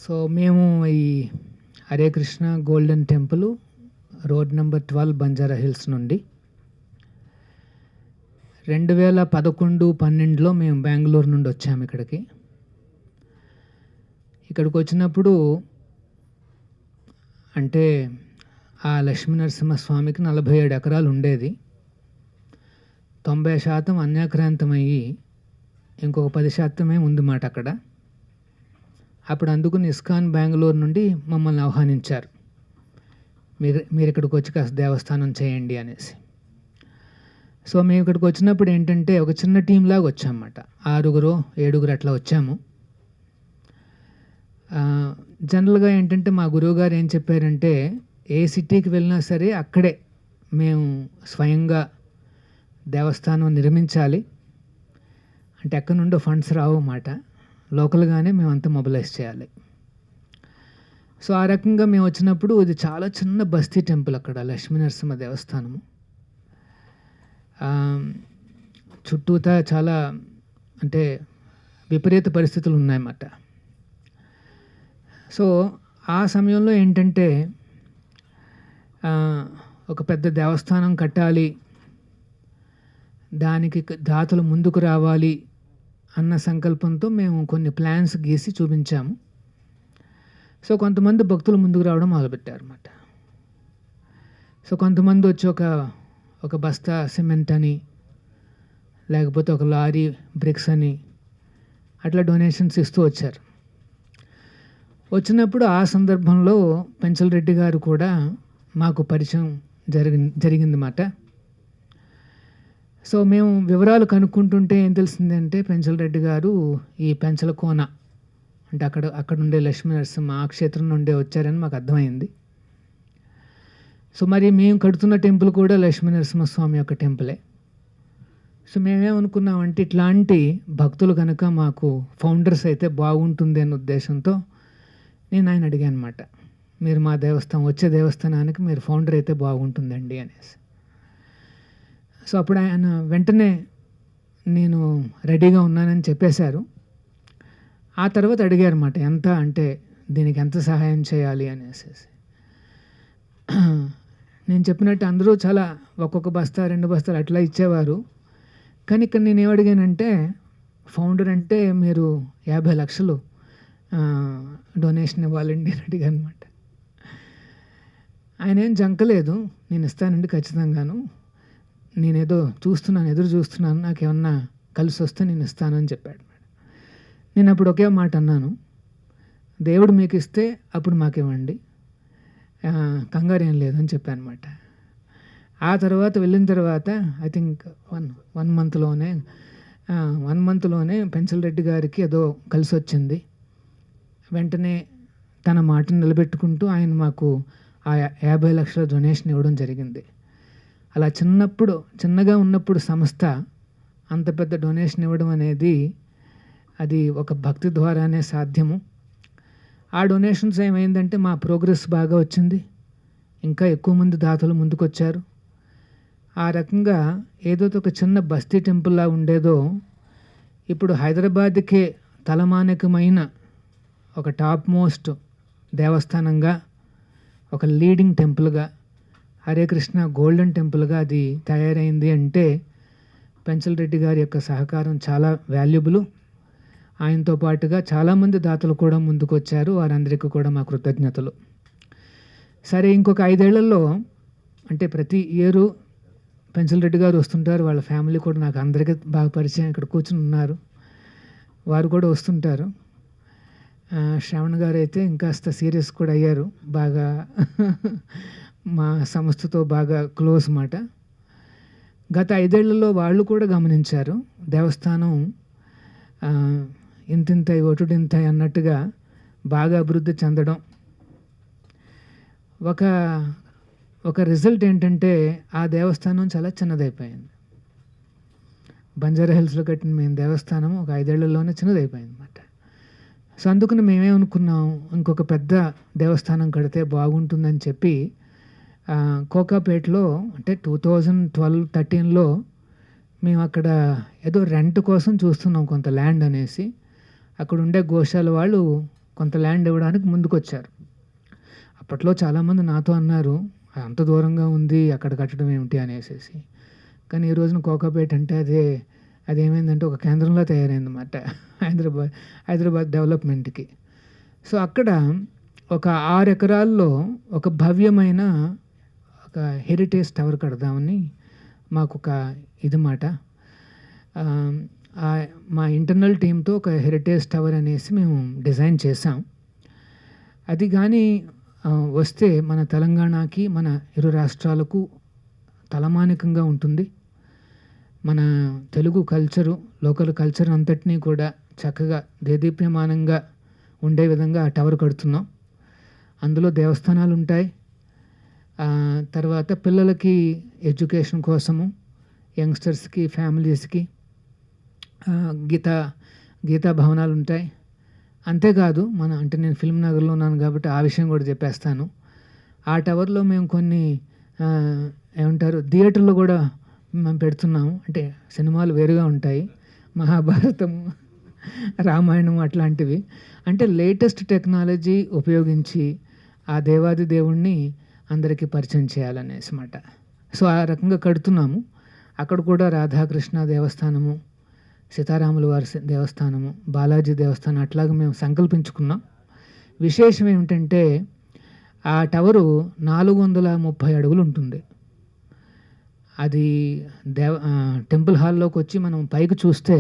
So మేము ఈ Hare Krishna golden temple road number 12 Banjara hills నుండి 2011-12లో మేము బెంగళూరు నుండి వచ్చాము ఇక్కడికి. ఇక్కడికి వచ్చినప్పుడు అంటే ఆ లక్ష్మీనరసింహస్వామికి 47 ఎకరాలు ఉండేది. 90% అన్యాక్రాంతమయ్యి ఇంకొక 10% ఉందన్నమాట అక్కడ. అప్పుడు అందుకుని ఇస్కాన్ బెంగళూరు నుండి మమ్మల్ని ఆహ్వానించారు. మీరు ఇక్కడికి వచ్చి కాస్త దేవస్థానం చేయండి అనేసి. సో మేము ఇక్కడికి వచ్చినప్పుడు ఏంటంటే ఒక చిన్న టీం లాగా వచ్చామన్నమాట. 6-7 అట్లా వచ్చాము. జనరల్గా ఏంటంటే మా గురువుగారు ఏం చెప్పారంటే ఏ సిటీకి వెళ్ళినా సరే అక్కడే మేము స్వయంగా దేవస్థానం నిర్మించాలి. అంటే ఎక్కడి నుండో ఫండ్స్ రావు అన్నమాట, లోకల్గానే మేమంతా మొబిలైజ్ చేయాలి. సో ఆ రకంగా మేము వచ్చినప్పుడు ఇది చాలా చిన్న బస్తీ టెంపుల్ అక్కడ లక్ష్మీనరసింహ దేవస్థానము. చుట్టూతా చాలా అంటే విపరీత పరిస్థితులు ఉన్నాయన్నమాట. సో ఆ సమయంలో ఏంటంటే ఒక పెద్ద దేవస్థానం కట్టాలి, దానికి దాతలు ముందుకు రావాలి అన్న సంకల్పంతో మేము కొన్ని ప్లాన్స్ గీసి చూపించాము. సో కొంతమంది భక్తులు ముందుకు రావడం మొదలుపెట్టారు అన్నమాట. సో కొంతమంది వచ్చి ఒక బస్తా సిమెంట్ అని, లేకపోతే ఒక లారీ బ్రిక్స్ అని అట్లా డొనేషన్స్ ఇస్తూ వచ్చారు. వచ్చినప్పుడు ఆ సందర్భంలో పెంచల్ రెడ్డి గారు కూడా మాకు పరిచయం జరిగిందన్నమాట. సో మేము వివరాలు కనుక్కుంటుంటే ఏం తెలిసిందంటే పెంచల్ రెడ్డి గారు ఈ పెంచల కోన అంటే అక్కడ ఉండే లక్ష్మీనరసింహ ఆ క్షేత్రం నుండే వచ్చారని మాకు అర్థమైంది. సో మరి మేము కడుతున్న టెంపుల్ కూడా లక్ష్మీనరసింహస్వామి యొక్క టెంపులే. సో మేమేమనుకున్నామంటే ఇట్లాంటి భక్తులు కనుక మాకు ఫౌండర్స్ అయితే బాగుంటుంది అనే ఉద్దేశంతో నేను ఆయన అడిగాను అనమాట, మీరు మా వచ్చే దేవస్థానానికి మీరు ఫౌండర్ అయితే బాగుంటుందండి అనేసి. సో అప్పుడు ఆయన వెంటనే నేను రెడీగా ఉన్నానని చెప్పేశారు. ఆ తర్వాత అడిగారు అన్నమాట, ఎంత అంటే దీనికి ఎంత సహాయం చేయాలి అనేసి. నేను చెప్పినట్టు అందరూ చాలా ఒక్కొక్క బస్తా 2 బస్తాలు అట్లా ఇచ్చేవారు. కానీ ఇక్కడ నేను ఏమడిగానంటే ఫౌండర్ అంటే మీరు 50 లక్షలు డొనేషన్ ఇవ్వాలండి అని అడిగాను అనమాట. ఆయన ఏం జంకలేదు, నేను ఇస్తానండి ఖచ్చితంగాను, నేనేదో ఎదురు చూస్తున్నాను, నాకేమన్నా కలిసి వస్తే నేను ఇస్తానని చెప్పాడు. నేను అప్పుడు ఒకే మాట అన్నాను, దేవుడు మీకు ఇస్తే అప్పుడు మాకేమండి, కంగారు ఏం లేదని చెప్పాను అనమాట. ఆ తర్వాత వెళ్ళిన తర్వాత ఐ థింక్ వన్ మంత్లోనే పెంచల్ రెడ్డి గారికి ఏదో కలిసి వచ్చింది. వెంటనే తన మాటను నిలబెట్టుకుంటూ ఆయన మాకు ఆ 50 లక్షల డొనేషన్ ఇవ్వడం జరిగింది. అలా చిన్నగా ఉన్నప్పుడు సంస్థ అంత పెద్ద డొనేషన్ ఇవ్వడం అనేది అది ఒక భక్తి ద్వారానే సాధ్యము. ఆ డొనేషన్స్ ఏమైందంటే మా ప్రోగ్రెస్ బాగా వచ్చింది, ఇంకా ఎక్కువ మంది దాతలు ముందుకొచ్చారు. ఆ రకంగా ఏదైతే ఒక చిన్న బస్తీ టెంపుల్లా ఉండేదో ఇప్పుడు హైదరాబాద్కే తలమానికమైన ఒక టాప్ మోస్ట్ దేవస్థానంగా, ఒక లీడింగ్ టెంపుల్గా, హరే కృష్ణ గోల్డెన్ టెంపుల్గా అది తయారైంది అంటే పెంచల్ రెడ్డి గారి యొక్క సహకారం చాలా వాల్యుబుల్. ఆయనతో పాటుగా చాలామంది దాతలు కూడా ముందుకు వచ్చారు, వారందరికీ కూడా మా కృతజ్ఞతలు. సరే ఇంకొక 5 ఏళ్లలో అంటే ప్రతి ఇయరు పెంచల్ రెడ్డి గారు వస్తుంటారు, వాళ్ళ ఫ్యామిలీ కూడా నాకు అందరికీ బాగా పరిచయం, ఇక్కడ కూర్చుని ఉన్నారు, వారు కూడా వస్తుంటారు. శ్రావణ్ గారు అయితే ఇంకాస్త సీరియస్ కూడా అయ్యారు, బాగా మా సంస్థతో బాగా క్లోజ్ మాట. గత 5 ఏళ్లలో వాళ్ళు కూడా గమనించారు దేవస్థానం ఇంతింతై ఒటుడింతై అన్నట్టుగా బాగా అభివృద్ధి చెందడం. ఒక రిజల్ట్ ఏంటంటే ఆ దేవస్థానం చాలా చిన్నదైపోయింది. బంజారా హిల్స్లో కట్టిన మేము దేవస్థానం ఒక 5 ఏళ్లలోనే చిన్నదైపోయింది అన్నమాట. సో అందుకని మేమేమనుకున్నాం, ఇంకొక పెద్ద దేవస్థానం కడితే బాగుంటుందని చెప్పి కోకాపేటలో అంటే 2012-13లో మేము అక్కడ ఏదో రెంట్ కోసం చూస్తున్నాం కొంత ల్యాండ్ అనేసి. అక్కడ ఉండే గోశాల వాళ్ళు కొంత ల్యాండ్ ఇవ్వడానికి ముందుకొచ్చారు. అప్పట్లో చాలామంది నాతో అన్నారు, అంత దూరంగా ఉంది అక్కడ కట్టడం ఏమిటి అనేసేసి. కానీ ఈ రోజున కోకాపేట అంటే అదేమైందంటే ఒక కేంద్రంలో తయారైందన్నమాట హైదరాబాద్ డెవలప్మెంట్కి. సో అక్కడ ఒక 6 ఎకరాల్లో ఒక భవ్యమైన ఒక హెరిటేజ్ టవర్ కడదామని మాకొక ఇది మాట. మా ఇంటర్నల్ టీమ్తో ఒక హెరిటేజ్ టవర్ అనేసి మేము డిజైన్ చేసాం. అది కానీ వస్తే మన తెలంగాణకి, మన ఇరు రాష్ట్రాలకు తలమానికంగా ఉంటుంది. మన తెలుగు కల్చరు, లోకల్ కల్చర్ అంతటినీ కూడా చక్కగా దేదీప్యమానంగా ఉండే విధంగా ఆ టవర్ కడుతున్నాం. అందులో దేవస్థానాలు ఉంటాయి. తర్వాత పిల్లలకి ఎడ్యుకేషన్ కోసము, యంగ్స్టర్స్కి, ఫ్యామిలీస్కి గీతా భవనాలు ఉంటాయి. అంతేకాదు అంటే నేను ఫిల్మ్ నగర్లో ఉన్నాను కాబట్టి ఆ విషయం కూడా చెప్పేస్తాను. ఆ టవర్లో మేము కొన్ని థియేటర్లు కూడా మేము పెడుతున్నాము. అంటే సినిమాలు వేరుగా ఉంటాయి, మహాభారతము, రామాయణం అట్లాంటివి. అంటే లేటెస్ట్ టెక్నాలజీ ఉపయోగించి ఆ దేవాది దేవుణ్ణి అందరికీ పరిచయం చేయాలనేసి మాట. సో ఆ రకంగా కడుతున్నాము. అక్కడ కూడా రాధాకృష్ణ దేవస్థానము, సీతారాముల వారి దేవస్థానము, బాలాజీ దేవస్థానం అట్లాగా మేము సంకల్పించుకున్నాం. విశేషం ఏమిటంటే ఆ టవరు 430 అడుగులు ఉంటుంది. అది టెంపుల్ హాల్లోకి వచ్చి మనం పైకి చూస్తే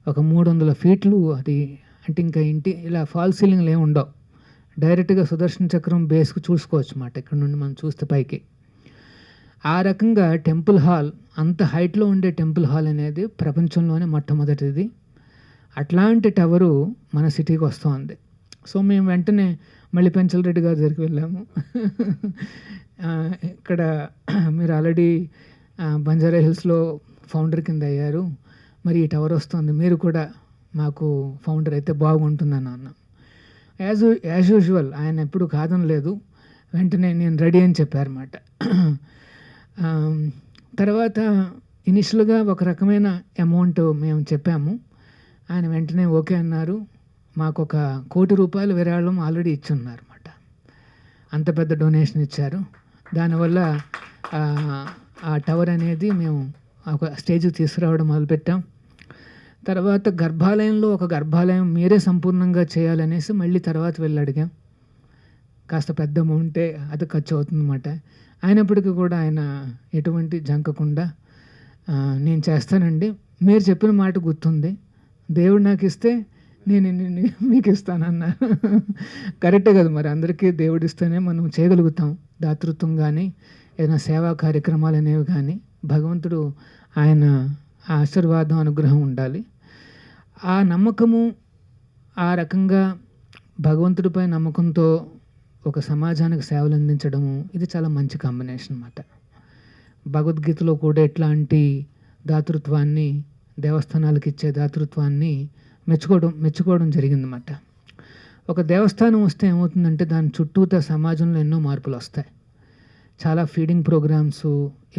ఒక 300 ఫీట్లు. అది అంటే ఇంకా ఇలా ఫాల్ సీలింగ్లు ఏమి ఉండవు. డైరెక్ట్గా సుదర్శన చక్రం బేస్కి చూసుకోవచ్చు అన్నమాట. ఇక్కడ నుండి మనం చూస్తే పైకి. ఆ రకంగా టెంపుల్ హాల్, అంత హైట్లో ఉండే టెంపుల్ హాల్ అనేది ప్రపంచంలోనే మొట్టమొదటిది. అట్లాంటి టవరు మన సిటీకి వస్తుంది. సో మేము వెంటనే మళ్ళీ పెంచల్ రెడ్డి గారి దగ్గరికి వెళ్ళాము. ఇక్కడ మీరు ఆల్రెడీ బంజారా హిల్స్లో ఫౌండర్ కింద అయ్యారు, మరి ఈ టవర్ వస్తుంది, మీరు కూడా మాకు ఫౌండర్ అయితే బాగుంటుందని అన్నాం. యాజ్ యూజువల్ ఆయన ఎప్పుడు కాదనలేదు, వెంటనే నేను రెడీ అని చెప్పారన్నమాట. తర్వాత ఇనిషియల్గా ఒక రకమైన అమౌంట్ మేము చెప్పాము. ఆయన వెంటనే ఓకే అన్నారు. మాకు ఒక ₹1 కోటి విరాళం ఆల్రెడీ ఇచ్చున్నారు అన్నమాట. అంత పెద్ద డొనేషన్ ఇచ్చారు. దానివల్ల ఆ టవర్ అనేది మేము ఒక స్టేజ్కి తీసుకురావడం మొదలుపెట్టాం. తర్వాత గర్భాలయంలో ఒక గర్భాలయం మీరే సంపూర్ణంగా చేయాలనేసి మళ్ళీ తర్వాత వెళ్ళి అడిగాం. కాస్త పెద్ద అమౌంటే, అది ఖర్చు అవుతుందన్నమాట. అయినప్పటికీ కూడా ఆయన ఎటువంటి జంకకుండా నేను చేస్తానండి, మీరు చెప్పిన మాట గుర్తుంది, దేవుడు నాకు ఇస్తే నేను మీకు ఇస్తానన్నా. కరెక్టే కదా మరి, అందరికీ దేవుడు ఇస్తేనే మనం చేయగలుగుతాం. దాతృత్వం కానీ ఏదైనా సేవా కార్యక్రమాలు అనేవి కానీ భగవంతుడు ఆయన ఆశీర్వాదం, అనుగ్రహం ఉండాలి. ఆ నమ్మకము, ఆ రకంగా భగవంతుడిపై నమ్మకంతో ఒక సమాజానికి సేవలు అందించడము, ఇది చాలా మంచి కాంబినేషన్ అన్నమాట. భగవద్గీతలో కూడా ఇట్లాంటి దాతృత్వాన్ని, దేవస్థానాలకు ఇచ్చే దాతృత్వాన్ని మెచ్చుకోవడం జరిగిందన్నమాట. ఒక దేవస్థానం వస్తే ఏమవుతుందంటే దాని చుట్టూతా సమాజంలో ఎన్నో మార్పులు వస్తాయి. చాలా ఫీడింగ్ ప్రోగ్రామ్స్,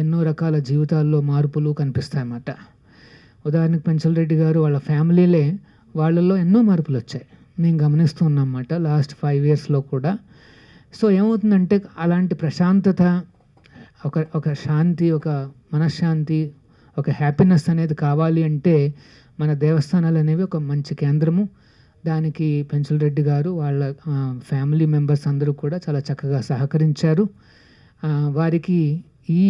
ఎన్నో రకాల జీవితాల్లో మార్పులు కనిపిస్తాయి అన్నమాట. ఉదాహరణకు పెంచల్ రెడ్డి గారు వాళ్ళ ఫ్యామిలీలే, వాళ్ళల్లో ఎన్నో మార్పులు వచ్చాయి, మేము గమనిస్తూ ఉన్నాం అన్నమాట లాస్ట్ 5 yearsలో కూడా. సో ఏమవుతుందంటే అలాంటి ప్రశాంతత, ఒక శాంతి, ఒక మనశ్శాంతి, ఒక హ్యాపీనెస్ అనేది కావాలి అంటే మన దేవస్థానాలు అనేవి ఒక మంచి కేంద్రము. దానికి పెంచల్ రెడ్డి గారు వాళ్ళ ఫ్యామిలీ మెంబర్స్ అందరూ కూడా చాలా చక్కగా సహకరించారు. వారికి ఈ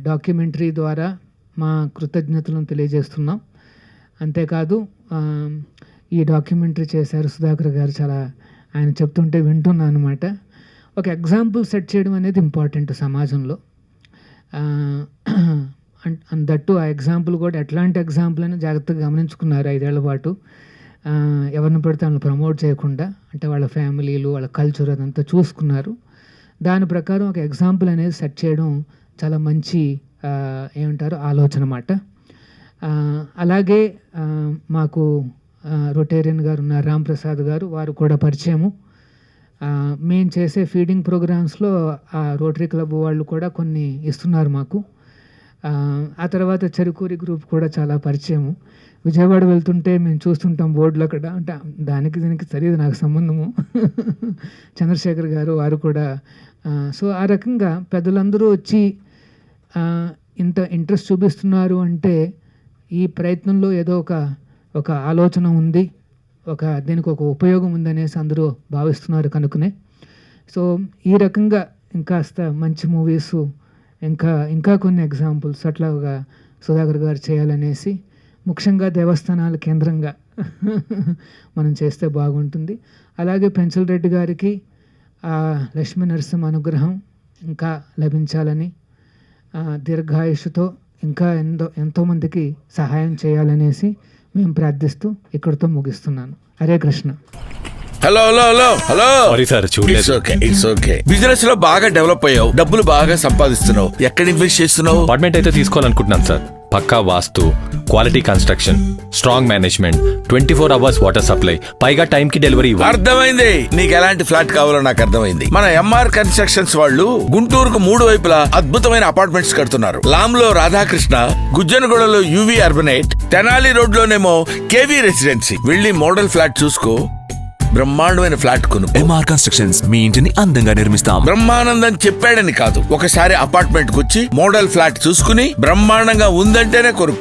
డాక్యుమెంటరీ ద్వారా మా కృతజ్ఞతలను తెలియజేస్తున్నాం. అంతేకాదు ఈ డాక్యుమెంటరీ చేశారు సుధాకర్ గారు, చాలా ఆయన చెప్తుంటే వింటున్నాను అనమాట. ఒక ఎగ్జాంపుల్ సెట్ చేయడం అనేది ఇంపార్టెంట్ సమాజంలో. అండ్ దట్టు ఆ ఎగ్జాంపుల్ కూడా ఎట్లాంటి ఎగ్జాంపుల్ అని జాగ్రత్తగా గమనించుకున్నారు 5 ఏళ్ల పాటు. ఎవరిని పడితే వాళ్ళని ప్రమోట్ చేయకుండా, అంటే వాళ్ళ ఫ్యామిలీలు, వాళ్ళ కల్చర్ అదంతా చూసుకున్నారు. దాని ప్రకారం ఒక ఎగ్జాంపుల్ అనేది సెట్ చేయడం చాలా మంచి ఆలోచన అన్నమాట. అలాగే మాకు రొటేరియన్ గారు ఉన్నారు, రాంప్రసాద్ గారు, వారు కూడా పరిచయము. మేము చేసే ఫీడింగ్ ప్రోగ్రామ్స్లో ఆ రోటరీ క్లబ్ వాళ్ళు కూడా కొన్ని ఇస్తున్నారు మాకు. ఆ తర్వాత చెరుకూరి గ్రూప్ కూడా చాలా పరిచయము. విజయవాడ వెళ్తుంటే మేము చూస్తుంటాం బోర్డులో అక్కడ, అంటే దానికి దీనికి తెలియదు నాకు సంబంధము. చంద్రశేఖర్ గారు వారు కూడా. సో ఆ రకంగా పెద్దలందరూ వచ్చి ఇంత ఇంట్రెస్ట్ చూపిస్తున్నారు అంటే ఈ ప్రయత్నంలో ఏదో ఒక ఆలోచన ఉంది, దీనికి ఒక ఉపయోగం ఉందనేసి అందరూ భావిస్తున్నారు కనుకనే. సో ఈ రకంగా ఇంకాస్త మంచి మూవీస్, ఇంకా కొన్ని ఎగ్జాంపుల్స్ అట్లాగా సుధాకర్ గారు చేయాలనేసి, ముఖ్యంగా దేవస్థానాల కేంద్రంగా మనం చేస్తే బాగుంటుంది. అలాగే పెంచల్ రెడ్డి గారికి లక్ష్మీ నరసింహ అనుగ్రహం ఇంకా లభించాలని, దీర్ఘాయుషుతో ఇంకా ఎంతోమందికి సహాయం చేయాలనేసి మేము ప్రార్థిస్తూ ఇక్కడితో ముగిస్తున్నాను. Hare Krishna. Hello sir, it's okay. Business లో బాగా డెవలప్ అయ్యావు, డబ్బులు బాగా సంపాదిస్తున్నావు. ఎక్కడ ఇన్వెస్ట్ చేస్తున్నావు? అపార్ట్మెంట్ అయితే తీసుకోవాలనుకుంటున్నాను సార్. పక్కా vastu, quality construction, strong management, 24 hours water supply, పైగా టైం కి డెలివరీ. అర్థమైంది. నీకు ఎలాంటి ఫ్లాట్ కావాలో నాకు అర్థమైంది. మన ఎంఆర్ కన్స్ట్రక్షన్స్ వాళ్ళు గుంటూరుకు 3 వైపులా అద్భుతమైన అపార్ట్మెంట్స్ కడుతున్నారు. లామ్ లో Radhakrishna, గుజ్జనగూడలో UV అర్బనేట్, Tenali road లోనేమో KV residency. వెళ్ళి మోడల్ ఫ్లాట్ చూసుకో, బ్రహ్మాండమైన ఫ్లాట్ కొను. ఎంఆర్ కన్స్ట్రక్షన్స్ మీ ఇంటిని అందంగా నిర్మిస్తాం. బ్రహ్మానందం చెప్పాడని కాదు, ఒకసారి అపార్ట్మెంట్ కు వచ్చి మోడల్ ఫ్లాట్ చూసుకుని బ్రహ్మాండంగా ఉందంటేనే కొనుక్కో.